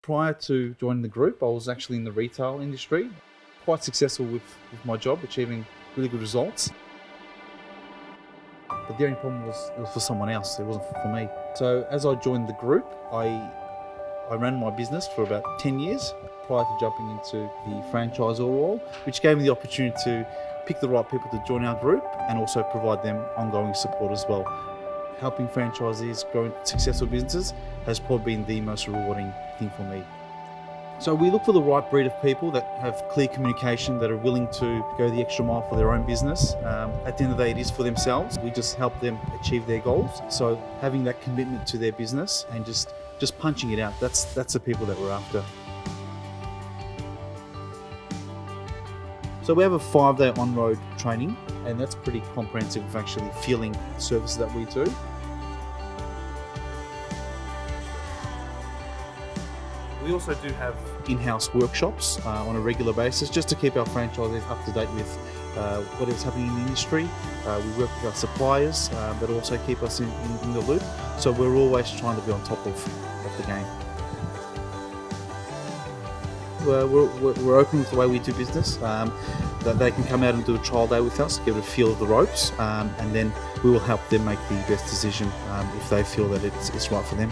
Prior to joining the group, I was actually in the retail industry, quite successful with my job, achieving really good results. But the only problem was it was for someone else, it wasn't for me. So as I joined the group, I ran my business for about 10 years prior to jumping into the franchisor role, which gave me the opportunity to pick the right people to join our group and also provide them ongoing support as well. Helping franchisees grow successful businesses has probably been the most rewarding thing for me. So we look for the right breed of people that have clear communication, that are willing to go the extra mile for their own business. At the end of the day, it is for themselves. We just help them achieve their goals. So having that commitment to their business and just punching it out, that's the people that we're after. So we have a 5-day on-road training, and that's pretty comprehensive of actually feeling the services that we do. We also do have in-house workshops on a regular basis just to keep our franchisees up to date with whatever's happening in the industry. We work with our suppliers that also keep us in the loop. So we're always trying to be on top of the game. We're open with the way we do business, that they can come out and do a trial day with us, give it a feel of the ropes, and then we will help them make the best decision if they feel that it's right for them.